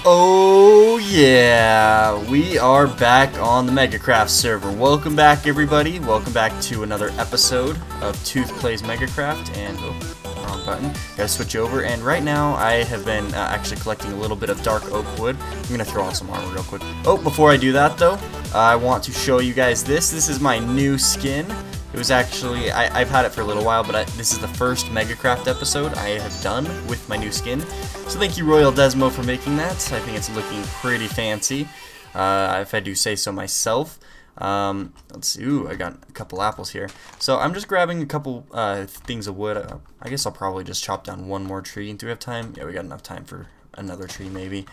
Oh yeah, we are back on the MegaKraft server. Welcome back everybody, welcome back to another episode of Tooth Plays MegaKraft, and oh, wrong button, gotta switch over, and right now I have been actually collecting a little bit of dark oak wood. I'm gonna throw on some armor real quick. Oh, before I do that though, I want to show you guys this. This is my new skin. It was actually, I've had it for a little while, but this is the first MegaKraft episode I have done with my new skin. So thank you, Royal Desmo, for making that. I think it's looking pretty fancy, if I do say so myself. Let's see, ooh, I got a couple apples here. So I'm just grabbing a couple things of wood. I guess I'll probably just chop down one more tree. Do we have time? Yeah, we got enough time for another tree maybe.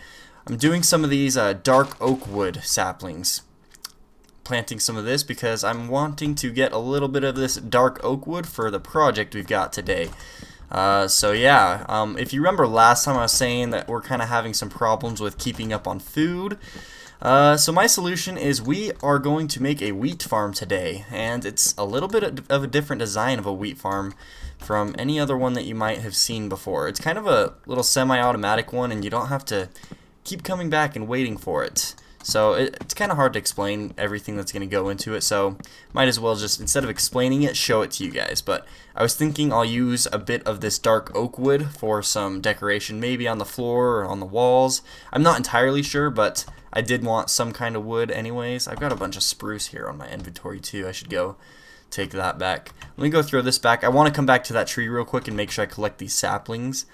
I'm doing some of these dark oak wood saplings. Planting some of this because I'm wanting to get a little bit of this dark oak wood for the project we've got today. So yeah, if you remember last time I was saying that we're kind of having some problems with keeping up on food. So my solution is we are going to make a wheat farm today, and it's a little bit of a different design of a wheat farm from any other one that you might have seen before. It's kind of a little semi-automatic one, and you don't have to keep coming back and waiting for it. So it's kind of hard to explain everything that's going to go into it, so might as well just, instead of explaining it, show it to you guys. But I was thinking I'll use a bit of this dark oak wood for some decoration, maybe on the floor or on the walls. I'm not entirely sure, but I did want some kind of wood anyways. I've got a bunch of spruce here on my inventory too. I should go take that back. Let me go throw this back. I want to come back to that tree real quick and make sure I collect these saplings.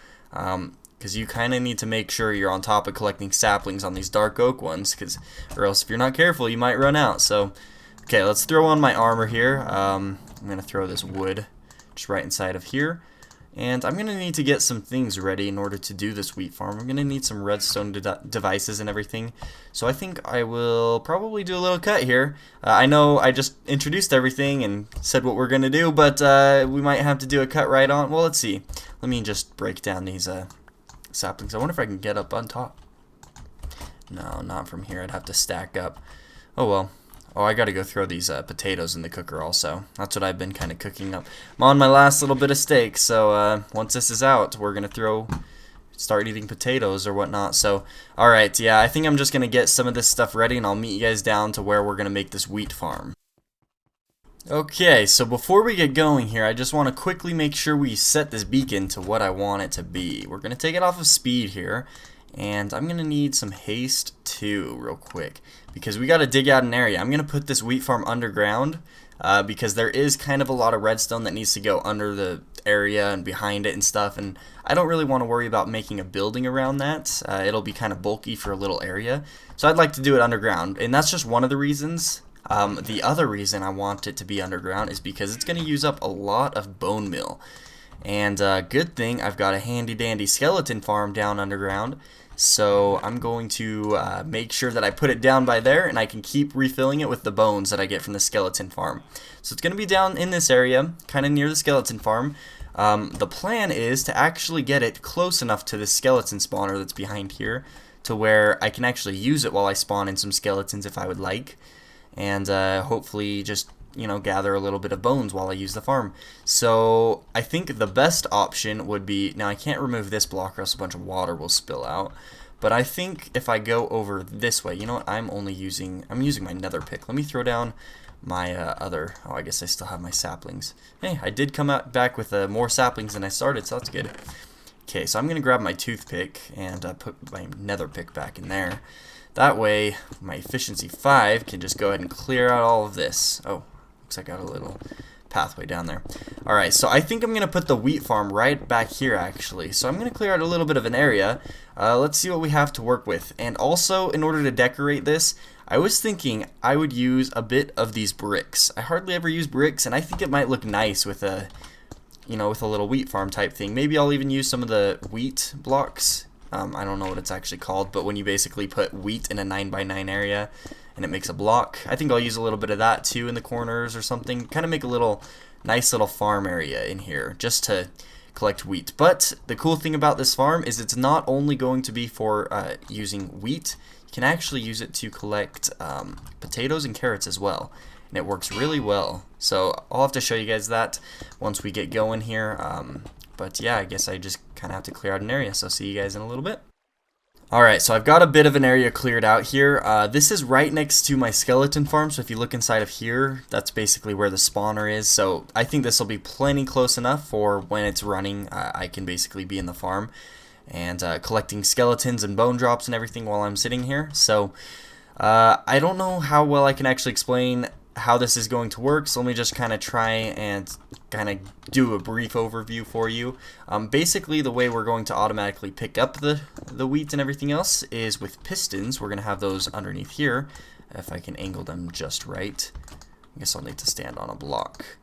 Because you kind of need to make sure you're on top of collecting saplings on these dark oak ones, or else if you're not careful you might run out. So okay, let's throw on my armor here. I'm gonna throw this wood just right inside of here, and I'm gonna need to get some things ready in order to do this wheat farm. I'm gonna need some redstone devices and everything, so I think I will probably do a little cut here. I know I just introduced everything and said what we're gonna do, but we might have to do a cut right on. Well, let's see. Let me just break down these saplings. I wonder if I can get up on top. No, not from here. I'd have to stack up. Oh well. Oh, I gotta go throw these potatoes in the cooker also. That's what I've been kind of cooking up. I'm on my last little bit of steak, so once this is out, we're gonna start eating potatoes or whatnot. So, alright, yeah, I think I'm just gonna get some of this stuff ready, and I'll meet you guys down to where we're gonna make this wheat farm. Okay, so before we get going here, I just want to quickly make sure we set this beacon to what I want it to be. We're going to take it off of speed here, and I'm going to need some haste too real quick, because we got to dig out an area. I'm going to put this wheat farm underground, because there is kind of a lot of redstone that needs to go under the area and behind it and stuff, and I don't really want to worry about making a building around that. It'll be kind of bulky for a little area, so I'd like to do it underground, and that's just one of the reasons. The other reason I want it to be underground is because it's going to use up a lot of bone meal. And good thing I've got a handy dandy skeleton farm down underground. So I'm going to make sure that I put it down by there, and I can keep refilling it with the bones that I get from the skeleton farm. So it's going to be down in this area, kind of near the skeleton farm. The plan is to actually get it close enough to the skeleton spawner that's behind here to where I can actually use it while I spawn in some skeletons if I would like. And hopefully just, you know, gather a little bit of bones while I use the farm. So I think the best option would be, now I can't remove this block or else a bunch of water will spill out, but I think if I go over this way, you know what, I'm using my nether pick. Let me throw down my oh, I guess I still have my saplings. Hey, I did come out back with more saplings than I started, so that's good. Okay, so I'm going to grab my toothpick and put my nether pick back in there. That way, my efficiency 5 can just go ahead and clear out all of this. Oh, looks like I got a little pathway down there. Alright, so I think I'm going to put the wheat farm right back here, actually. So I'm going to clear out a little bit of an area. Let's see what we have to work with. And also, in order to decorate this, I was thinking I would use a bit of these bricks. I hardly ever use bricks, and I think it might look nice with a, you know, with a little wheat farm type thing. Maybe I'll even use some of the wheat blocks. I don't know what it's actually called, but when you basically put wheat in a 9x9 area and it makes a block, I think I'll use a little bit of that too in the corners or something. Kind of make a nice little farm area in here just to collect wheat. But the cool thing about this farm is it's not only going to be for using wheat, you can actually use it to collect potatoes and carrots as well. And it works really well. So I'll have to show you guys that once we get going here. But yeah, I guess I just kind of have to clear out an area, so see you guys in a little bit. Alright, so I've got a bit of an area cleared out here. This is right next to my skeleton farm, so if you look inside of here, that's basically where the spawner is. So I think this will be plenty close enough for when it's running, I can basically be in the farm and collecting skeletons and bone drops and everything while I'm sitting here. So I don't know how well I can actually explain how this is going to work, so let me just kind of try and kind of do a brief overview for you. Basically, the way we're going to automatically pick up the wheat and everything else is with pistons. We're going to have those underneath here, if I can angle them just right. I guess I'll need to stand on a block.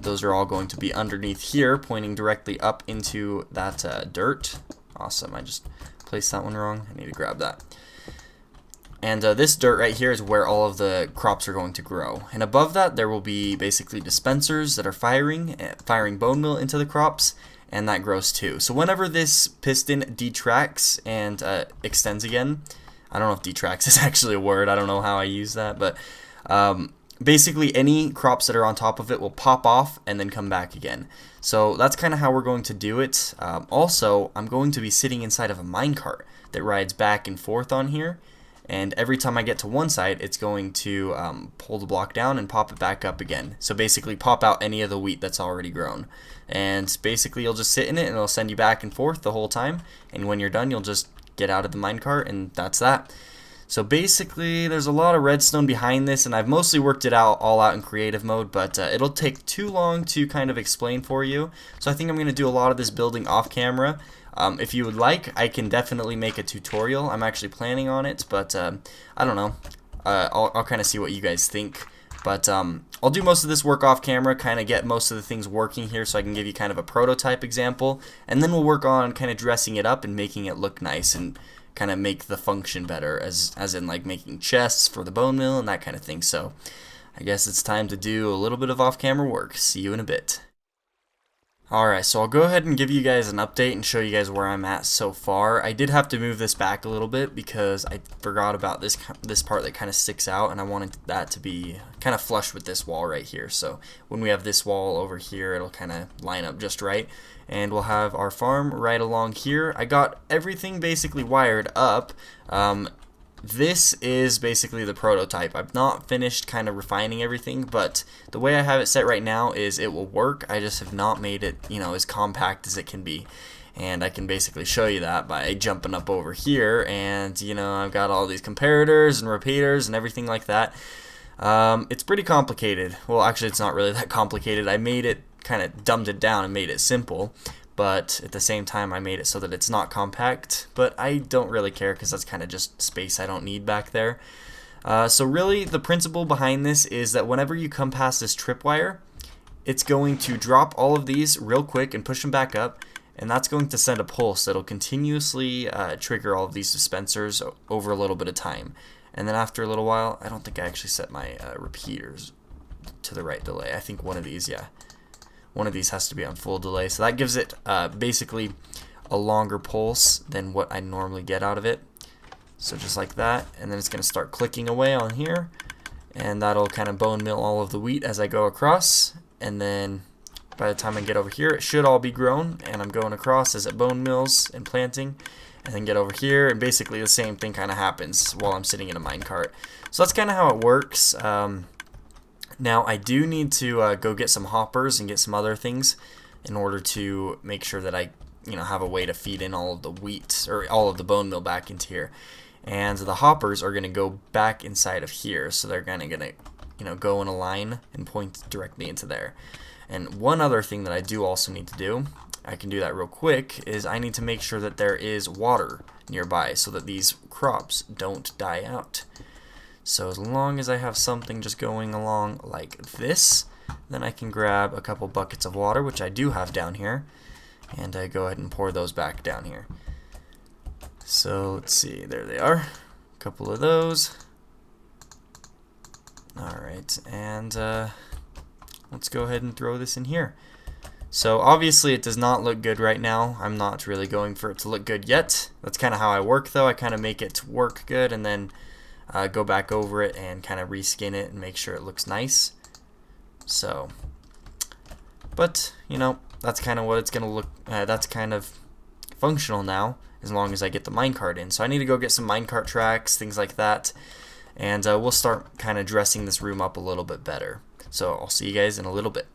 Those are all going to be underneath here, pointing directly up into that dirt. Awesome, I just placed that one wrong. I need to grab that. And this dirt right here is where all of the crops are going to grow. And above that, there will be basically dispensers that are firing bone meal into the crops, and that grows too. So whenever this piston detracts and extends again, I don't know if detracts is actually a word, I don't know how I use that, but basically any crops that are on top of it will pop off and then come back again. So that's kind of how we're going to do it. Also, I'm going to be sitting inside of a minecart that rides back and forth on here. And every time I get to one side, it's going to pull the block down and pop it back up again. So basically pop out any of the wheat that's already grown. And basically you'll just sit in it and it'll send you back and forth the whole time. And when you're done, you'll just get out of the minecart and that's that. So basically there's a lot of redstone behind this, and I've mostly worked it out all out in creative mode, but it'll take too long to kind of explain for you. So I think I'm going to do a lot of this building off camera. If you would like, I can definitely make a tutorial. I'm actually planning on it, but I don't know. I'll kind of see what you guys think. But I'll do most of this work off camera, kind of get most of the things working here so I can give you kind of a prototype example. And then we'll work on kind of dressing it up and making it look nice and kind of make the function better, as in like making chests for the bone meal and that kind of thing. So I guess it's time to do a little bit of off-camera work. See you in a bit. Alright, so I'll go ahead and give you guys an update and show you guys where I'm at so far. I did have to move this back a little bit because I forgot about this part that kind of sticks out, and I wanted that to be kind of flush with this wall right here. So when we have this wall over here, it'll kind of line up just right. And we'll have our farm right along here. I got everything basically wired up. This is basically the prototype. I've not finished kind of refining everything, but the way I have it set right now is it will work. I just have not made it, as compact as it can be. And I can basically show you that by jumping up over here, and I've got all these comparators and repeaters and everything like that. It's pretty complicated. Well, actually it's not really that complicated. I made it, kind of dumbed it down and made it simple. But at the same time, I made it so that it's not compact, but I don't really care because that's kind of just space I don't need back there. So really, the principle behind this is that whenever you come past this tripwire, it's going to drop all of these real quick and push them back up, and that's going to send a pulse that'll continuously trigger all of these dispensers over a little bit of time. And then after a little while, I don't think I actually set my repeaters to the right delay. I think one of these, yeah. One of these has to be on full delay, so that gives it basically a longer pulse than what I normally get out of it. So just like that, and then it's going to start clicking away on here, and that'll kind of bone meal all of the wheat as I go across, and then by the time I get over here, it should all be grown, and I'm going across as it bone mills and planting, and then get over here, and basically the same thing kind of happens while I'm sitting in a minecart. So that's kind of how it works. Now I do need to go get some hoppers and get some other things in order to make sure that I have a way to feed in all of the wheat or all of the bone meal back into here. And the hoppers are going to go back inside of here, so they're going to go in a line and point directly into there. And one other thing that I do also need to do, I can do that real quick, is I need to make sure that there is water nearby so that these crops don't die out. So as long as I have something just going along like this, then I can grab a couple buckets of water, which I do have down here, and I go ahead and pour those back down here. So let's see, there they are, a couple of those. Alright, and let's go ahead and throw this in here. So obviously it does not look good right now. I'm not really going for it to look good yet. That's kind of how I work though. I kind of make it work good and then go back over it and kind of reskin it and make sure it looks nice. So, but that's kind of what it's gonna look. That's kind of functional now, as long as I get the minecart in. So I need to go get some minecart tracks, things like that, and we'll start kind of dressing this room up a little bit better. So I'll see you guys in a little bit.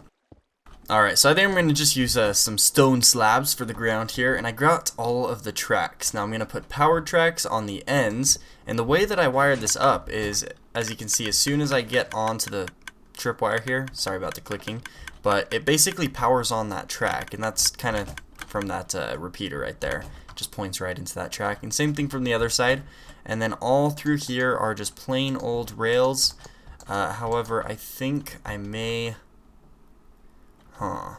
Alright, so I think I'm going to just use some stone slabs for the ground here, and I got all of the tracks. Now I'm going to put powered tracks on the ends, and the way that I wired this up is, as you can see, as soon as I get onto the tripwire here, sorry about the clicking, but it basically powers on that track, and that's kind of from that repeater right there. It just points right into that track, and same thing from the other side. And then all through here are just plain old rails. However, I think I may... I'm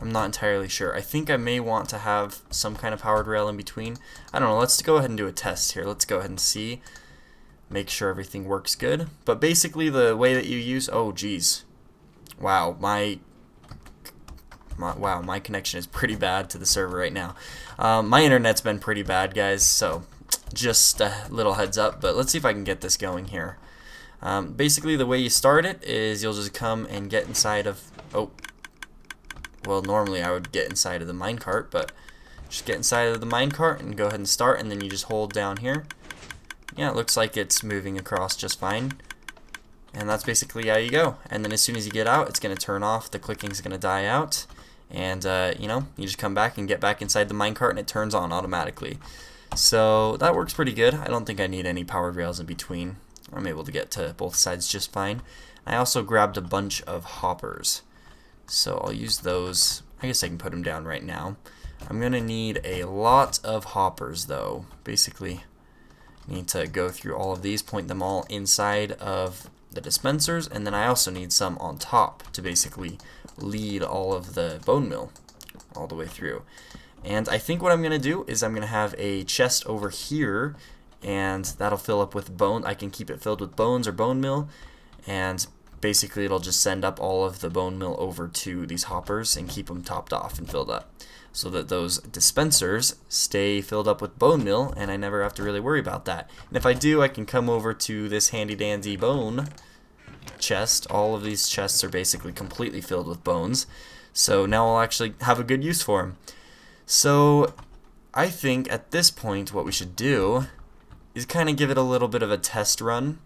not entirely sure. I think I may want to have some kind of powered rail in between. I don't know. Let's go ahead and do a test here. Let's go ahead and see. Make sure everything works good. But basically the way that you use... Oh, geez. Wow, my connection is pretty bad to the server right now. My internet's been pretty bad, guys, so just a little heads up. But let's see if I can get this going here. Basically, the way you start it is you'll just come and get inside of... Oh, well, normally I would get inside of the minecart, but just get inside of the minecart and go ahead and start, and then you just hold down here. Yeah, it looks like it's moving across just fine. And that's basically how you go. And then as soon as you get out, it's going to turn off, the clicking's going to die out, and you know, you just come back and get back inside the minecart and it turns on automatically. So that works pretty good. I don't think I need any powered rails in between. I'm able to get to both sides just fine. I also grabbed a bunch of hoppers, so I'll use those. I guess I can put them down right now. I'm going to need a lot of hoppers though. Basically, need to go through all of these, point them all inside of the dispensers, and then I also need some on top to basically lead all of the bone meal all the way through. And I think what I'm going to do is I'm going to have a chest over here, and that'll fill up with bone. I can keep it filled with bones or bone meal, and basically it'll just send up all of the bone meal over to these hoppers and keep them topped off and filled up, so that those dispensers stay filled up with bone meal and I never have to really worry about that. And if I do, I can come over to this handy dandy bone chest. All of these chests are basically completely filled with bones, so now I'll actually have a good use for them. So I think at this point what we should do is kind of give it a little bit of a test run.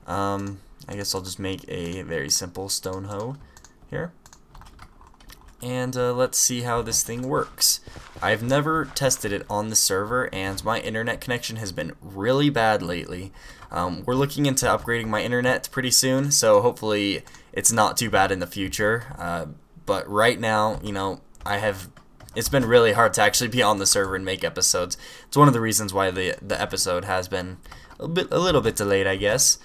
I guess I'll just make a very simple stone hoe here. And let's see how this thing works. I've never tested it on the server, and my internet connection has been really bad lately. We're looking into upgrading my internet pretty soon, so hopefully it's not too bad in the future. But right now, you know, it's been really hard to actually be on the server and make episodes. It's one of the reasons why the episode has been a little bit delayed, I guess.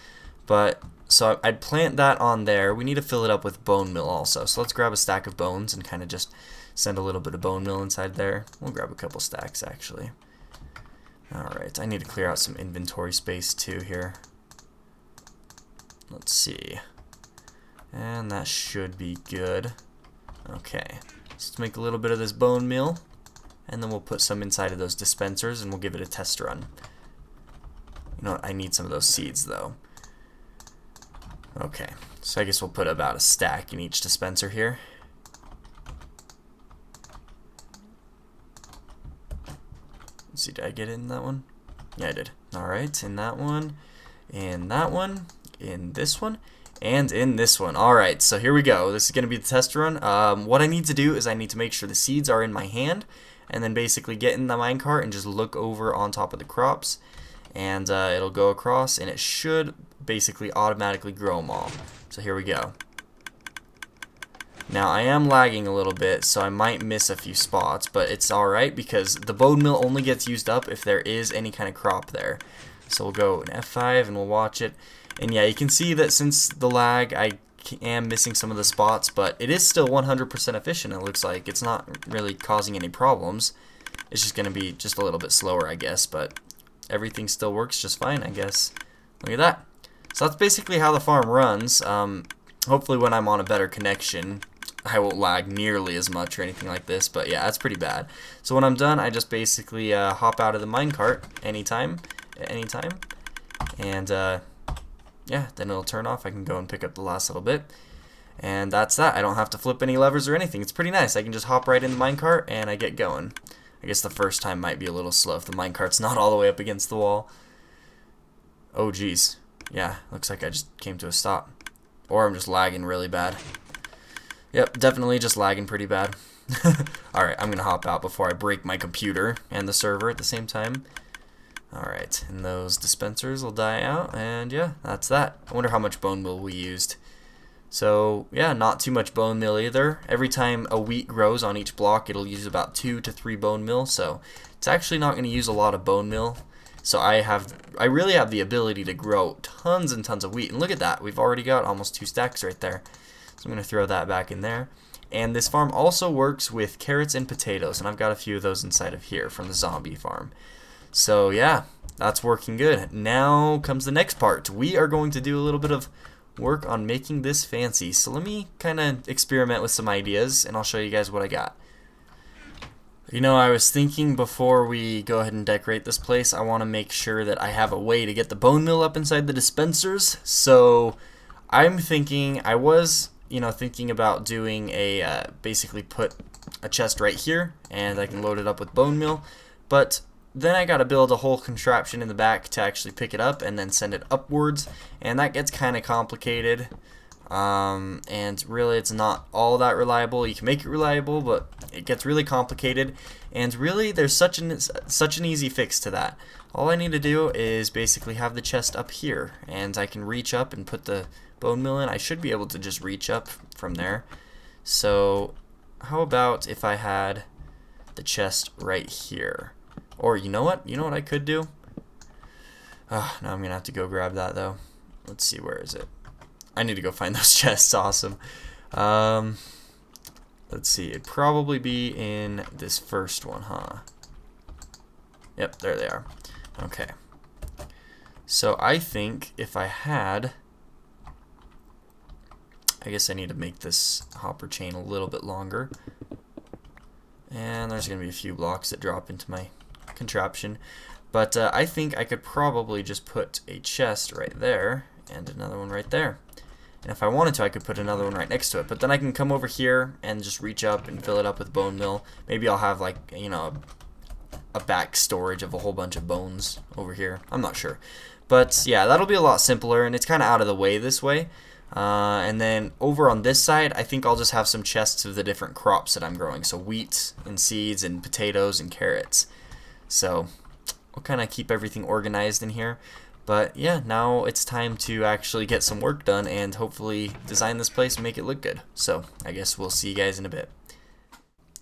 But so I'd plant that on there. We need to fill it up with bone meal also. So let's grab a stack of bones and kind of just send a little bit of bone meal inside there. We'll grab a couple stacks actually. Alright, I need to clear out some inventory space too here. Let's see. And that should be good. Okay, let's make a little bit of this bone meal, and then we'll put some inside of those dispensers and we'll give it a test run. You know what, I need some of those seeds though. Okay, so I guess we'll put about a stack in each dispenser here. Let's see, did I get it in that one? Yeah, I did. Alright, in that one, in that one, in this one, and in this one. Alright, so here we go. This is going to be the test run. What I need to do is I need to make sure the seeds are in my hand, and then basically get in the minecart and just look over on top of the crops, and it'll go across, and it should basically automatically grow them all. So here we go. Now I am lagging a little bit, so I might miss a few spots, but it's alright because the bone meal only gets used up if there is any kind of crop there. So we'll go in F5 and we'll watch it. And yeah, you can see that since the lag, I am missing some of the spots, but it is still 100% efficient, it looks like. It's not really causing any problems. It's just going to be just a little bit slower, I guess, but everything still works just fine, I guess. Look at that. So that's basically how the farm runs. Hopefully when I'm on a better connection, I won't lag nearly as much or anything like this, but yeah, that's pretty bad. So when I'm done, I just basically hop out of the minecart anytime, and yeah, then it'll turn off. I can go and pick up the last little bit, and that's that. I don't have to flip any levers or anything. It's pretty nice. I can just hop right in the minecart and I get going. I guess the first time might be a little slow if the minecart's not all the way up against the wall. Oh geez. Yeah, looks like I just came to a stop. Or I'm just lagging really bad. Yep, definitely just lagging pretty bad. Alright, I'm gonna hop out before I break my computer and the server at the same time. Alright, and those dispensers will die out, and yeah, that's that. I wonder how much bone meal we used. So, yeah, not too much bone meal either. Every time a wheat grows on each block, it'll use about 2 to 3 bone meal, so it's actually not going to use a lot of bone meal. So I really have the ability to grow tons and tons of wheat, and look at that, we've already got almost 2 stacks right there. So I'm going to throw that back in there. And this farm also works with carrots and potatoes, and I've got a few of those inside of here from the zombie farm. So yeah, that's working good. Now comes the next part. We are going to do a little bit of work on making this fancy. So let me kind of experiment with some ideas, and I'll show you guys what I got. You know, I was thinking before we go ahead and decorate this place, I want to make sure that I have a way to get the bone meal up inside the dispensers. So I'm thinking, I was thinking about doing a basically put a chest right here, and I can load it up with bone meal. But then I gotta build a whole contraption in the back to actually pick it up and then send it upwards, and that gets kind of complicated. And really it's not all that reliable. You can make it reliable, but it gets really complicated, and really there's such an easy fix to that. All I need to do is basically have the chest up here, and I can reach up and put the bone meal in. I should be able to just reach up from there. So how about if I had the chest right here? Or you know what I could do? Now I'm gonna have to go grab that though. Let's see, where is it? I need to go find those chests. Awesome. Let's see, it'd probably be in this first one, huh? Yep, there they are. Okay. So I think if I had, I guess I need to make this hopper chain a little bit longer. And there's gonna be a few blocks that drop into my contraption, but I think I could probably just put a chest right there and another one right there, and if I wanted to I could put another one right next to it, but then I can come over here and just reach up and fill it up with bone meal. Maybe I'll have like a back storage of a whole bunch of bones over here, I'm not sure, but yeah, that'll be a lot simpler, and it's kind of out of the way this way. And then over on this side, I think I'll just have some chests of the different crops that I'm growing, so wheat and seeds and potatoes and carrots. So we'll kind of keep everything organized in here. But yeah, now it's time to actually get some work done and hopefully design this place and make it look good. So I guess we'll see you guys in a bit.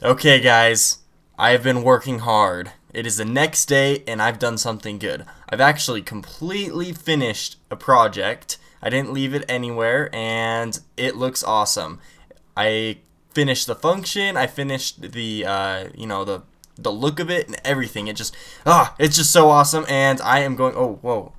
Okay guys, I've been working hard. It is the next day and I've done something good. I've actually completely finished a project. I didn't leave it anywhere, and it looks awesome. I finished the function, I finished the the look of it and everything. It's just so awesome, and I am going, oh, whoa,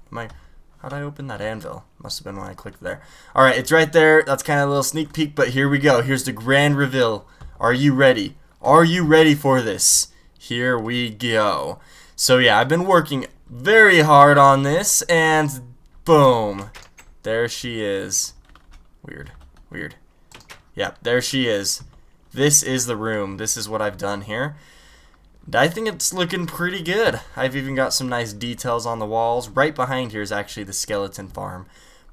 how'd I open that anvil? Must have been when I clicked there. Alright, it's right there. That's kind of a little sneak peek, but here we go. Here's the grand reveal. Are you ready? Are you ready for this? Here we go. So yeah, I've been working very hard on this, and boom. There she is. Weird. Yeah, there she is. This is the room. This is what I've done here. And I think it's looking pretty good. I've even got some nice details on the walls. Right behind here is actually the skeleton farm.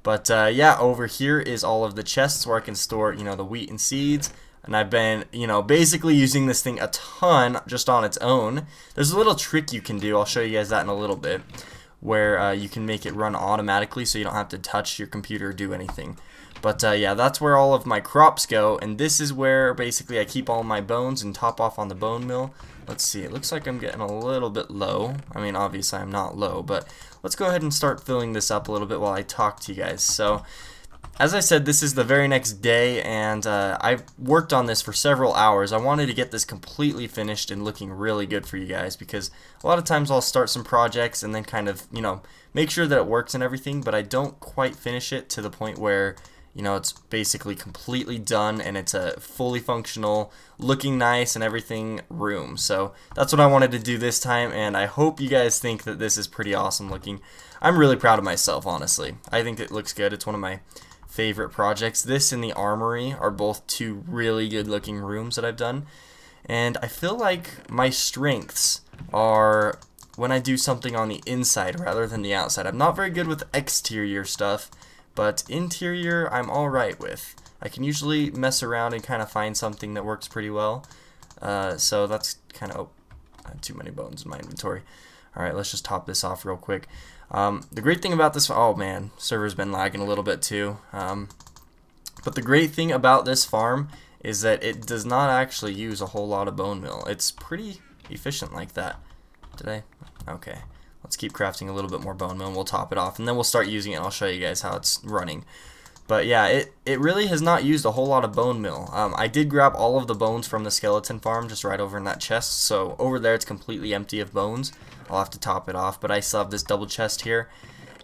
But yeah, over here is all of the chests where I can store, the wheat and seeds. And I've been, basically using this thing a ton just on its own. There's a little trick you can do. I'll show you guys that in a little bit, where you can make it run automatically so you don't have to touch your computer or do anything. But yeah, that's where all of my crops go, and this is where basically I keep all my bones and top off on the bone mill. Let's see, it looks like I'm getting a little bit low. I mean, obviously I'm not low, but let's go ahead and start filling this up a little bit while I talk to you guys. So, as I said, this is the very next day, and I've worked on this for several hours. I wanted to get this completely finished and looking really good for you guys, because a lot of times I'll start some projects and then kind of, make sure that it works and everything, but I don't quite finish it to the point where, it's basically completely done and it's a fully functional, looking nice and everything room. So that's what I wanted to do this time, and I hope you guys think that this is pretty awesome looking. I'm really proud of myself, honestly. I think it looks good. It's one of my favorite projects. This and the armory are both two really good looking rooms that I've done. And I feel like my strengths are when I do something on the inside rather than the outside. I'm not very good with exterior stuff, but interior I'm alright with. I can usually mess around and kind of find something that works pretty well. So that's kind of... Oh, I have too many bones in my inventory. Alright, let's just top this off real quick. The great thing about this... Oh man, server's been lagging a little bit too. But the great thing about this farm is that it does not actually use a whole lot of bone meal. It's pretty efficient like that. Did I? Okay. Let's keep crafting a little bit more bone meal and we'll top it off. And then we'll start using it and I'll show you guys how it's running. But yeah, it really has not used a whole lot of bone meal. I did grab all of the bones from the skeleton farm just right over in that chest. So over there it's completely empty of bones. I'll have to top it off. But I still have this double chest here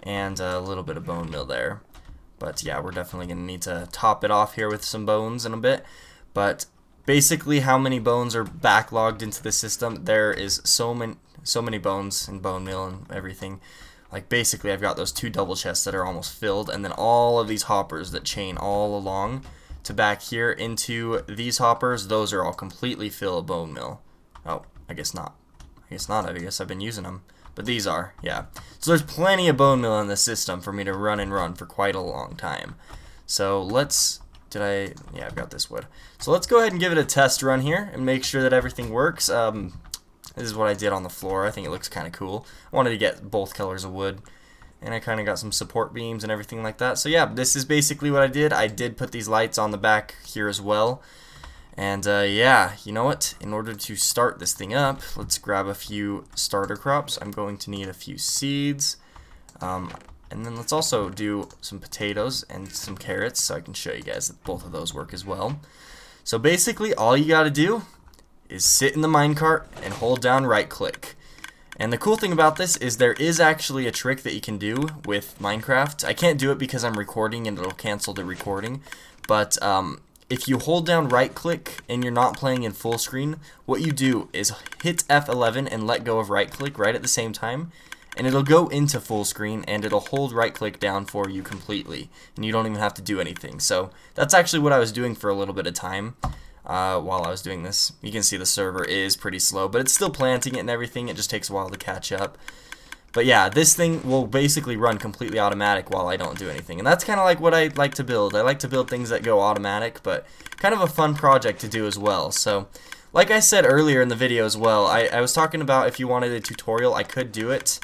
and a little bit of bone meal there. But yeah, we're definitely going to need to top it off here with some bones in a bit. But basically how many bones are backlogged into the system, there is so many bones and bone meal and everything. Like basically I've got those 2 double chests that are almost filled, and then all of these hoppers that chain all along to back here into these hoppers, those are all completely full of bone meal. Oh, I guess not. I guess I've been using them. But these are, yeah. So there's plenty of bone meal in the system for me to run for quite a long time. So let's... yeah, I've got this wood. So let's go ahead and give it a test run here and make sure that everything works. This is what I did on the floor. I think it looks kind of cool. I wanted to get both colors of wood. And I kind of got some support beams and everything like that. So yeah, this is basically what I did. I did put these lights on the back here as well. And yeah, you know what? In order to start this thing up, let's grab a few starter crops. I'm going to need a few seeds. And then let's also do some potatoes and some carrots so I can show you guys that both of those work as well. So basically all you got to do is sit in the minecart and hold down right click. And the cool thing about this is there is actually a trick that you can do with Minecraft. I can't do it because I'm recording and it'll cancel the recording. But if you hold down right click and you're not playing in full screen, what you do is hit F11 and let go of right click right at the same time. And it'll go into full screen and it'll hold right click down for you completely. And you don't even have to do anything. So that's actually what I was doing for a little bit of time. While I was doing this. You can see the server is pretty slow, but it's still planting it and everything. It just takes a while to catch up. But yeah, this thing will basically run completely automatic while I don't do anything. And that's kind of like what I like to build. I like to build things that go automatic, but kind of a fun project to do as well. So, like I said earlier in the video as well, I was talking about if you wanted a tutorial, I could do it.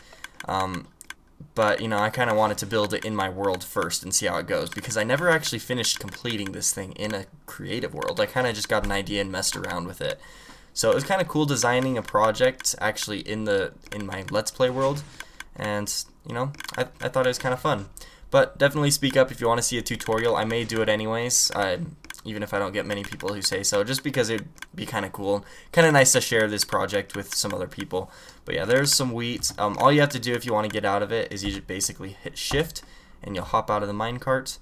But, you know, I kind of wanted to build it in my world first and see how it goes, because I never actually finished completing this thing in a creative world. I kind of just got an idea and messed around with it. So it was kind of cool designing a project actually in my Let's Play world, and, you know, I thought it was kind of fun. But definitely speak up if you want to see a tutorial. I may do it anyways, even if I don't get many people who say so, just because it'd be kind of cool. Kind of nice to share this project with some other people. But yeah, there's some wheat. All you have to do if you want to get out of it is you just basically hit shift and you'll hop out of the minecart.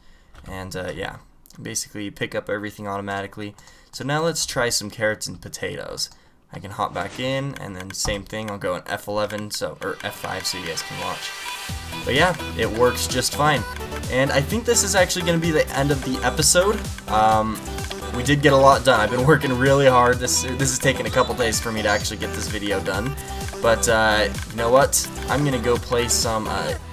And yeah, basically you pick up everything automatically. So now let's try some carrots and potatoes. I can hop back in, and then same thing, I'll go in F11, or F5 so you guys can watch. But yeah, it works just fine. And I think this is actually going to be the end of the episode. We did get a lot done. I've been working really hard. This has taken a couple days for me to actually get this video done. But you know what? I'm going to go play some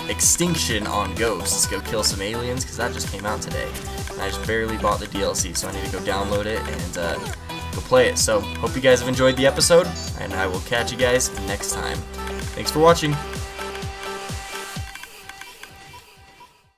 Extinction on Ghosts. Go kill some aliens, because that just came out today. And I just barely bought the DLC, so I need to go download it and go play it. So, hope you guys have enjoyed the episode, and I will catch you guys next time. Thanks for watching.